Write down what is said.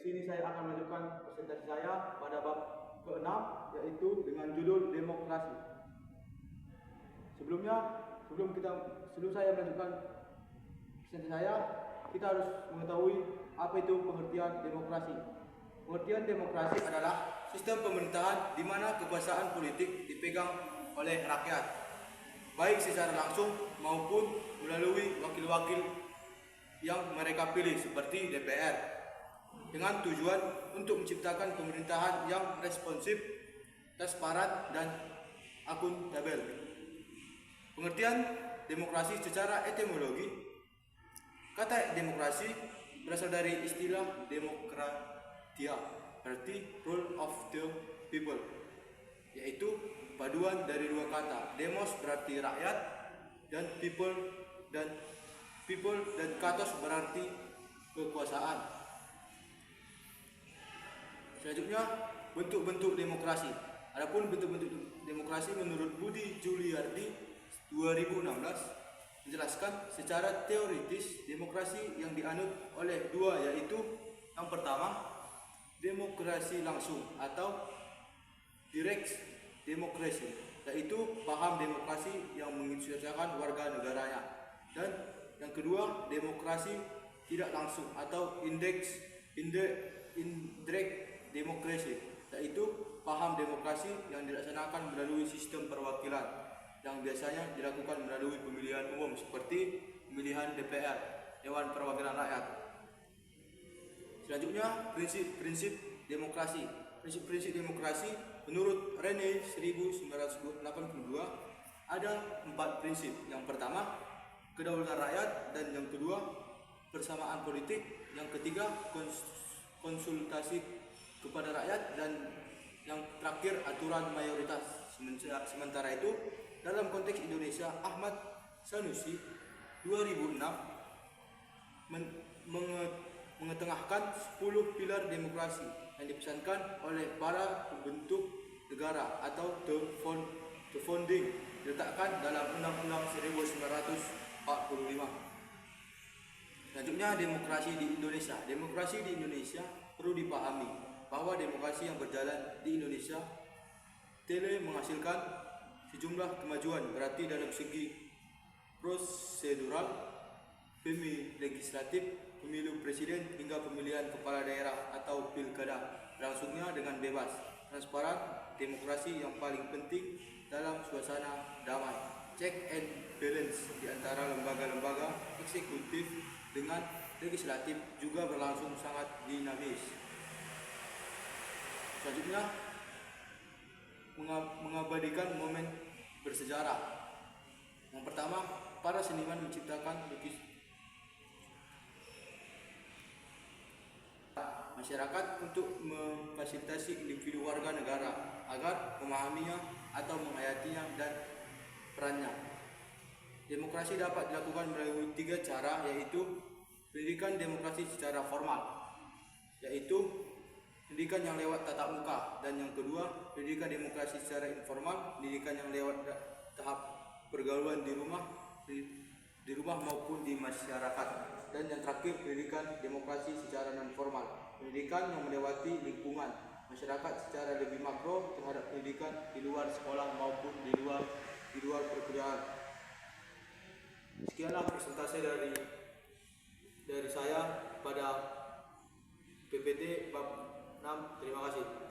sini saya akan melanjutkan presentasi saya pada bab ke-6, yaitu dengan judul demokrasi. Sebelum saya melanjutkan presentasi saya, kita harus mengetahui apa itu pengertian demokrasi. Pengertian demokrasi adalah sistem pemerintahan di mana kekuasaan politik dipegang oleh rakyat, baik secara langsung maupun melalui wakil-wakil yang mereka pilih seperti DPR, dengan tujuan untuk menciptakan pemerintahan yang responsif, transparan, dan akuntabel. Pengertian demokrasi secara etimologi, kata demokrasi berasal dari istilah demokratia, berarti rule of the people, yaitu paduan dari dua kata. Demos berarti rakyat, dan people dan katos berarti kekuasaan. Selanjutnya, bentuk-bentuk demokrasi. Adapun bentuk-bentuk demokrasi menurut Budi Juliardi 2016 menjelaskan secara teoritis demokrasi yang dianut oleh dua, yaitu yang pertama demokrasi langsung atau direct demokrasi, yaitu paham demokrasi yang mengisyaratkan warga negaranya, dan yang kedua demokrasi tidak langsung atau indirect demokrasi, yaitu paham demokrasi yang dilaksanakan melalui sistem perwakilan yang biasanya dilakukan melalui pemilihan umum seperti pemilihan DPR, Dewan Perwakilan Rakyat. Selanjutnya, prinsip-prinsip demokrasi. Prinsip-prinsip demokrasi menurut Rene 1982 ada 4 prinsip. Yang pertama, kedaulatan rakyat, dan yang kedua, persamaan politik, yang ketiga, konsultasi kepada rakyat, dan yang terakhir, aturan mayoritas. Sementara itu, dalam konteks Indonesia, Ahmad Sanusi 2006 mengetengahkan 10 pilar demokrasi yang dipesankan oleh para pembentuk negara atau the founding, diletakkan dalam Undang-Undang 1945. Selanjutnya, demokrasi di Indonesia. Demokrasi di Indonesia perlu dipahami bahwa demokrasi yang berjalan di Indonesia telah menghasilkan sejumlah kemajuan, berarti dalam segi prosedural, pemilu legislatif, pemilu presiden, hingga pemilihan kepala daerah atau pilkada berlangsungnya dengan bebas, transparan. Demokrasi yang paling penting dalam suasana damai. Check and balance di antara lembaga-lembaga eksekutif dengan legislatif juga berlangsung sangat dinamis. Selanjutnya, mengabadikan momen bersejarah. Yang pertama, para seniman menciptakan masyarakat untuk memfasilitasi individu warga negara agar memahaminya atau menghayatinya dan perannya. Demokrasi dapat dilakukan melalui 3 cara, yaitu pendidikan demokrasi secara formal, yaitu pendidikan yang lewat tatap muka, dan yang kedua, pendidikan demokrasi secara informal, pendidikan yang lewat tahap pergaulan di rumah maupun di masyarakat, dan yang terakhir, pendidikan demokrasi secara non formal, pendidikan yang melewati lingkungan masyarakat secara lebih makro terhadap pendidikan di luar sekolah maupun di luar perkuliahan. Sekianlah presentasi dari saya pada PPT bab 6. Terima kasih.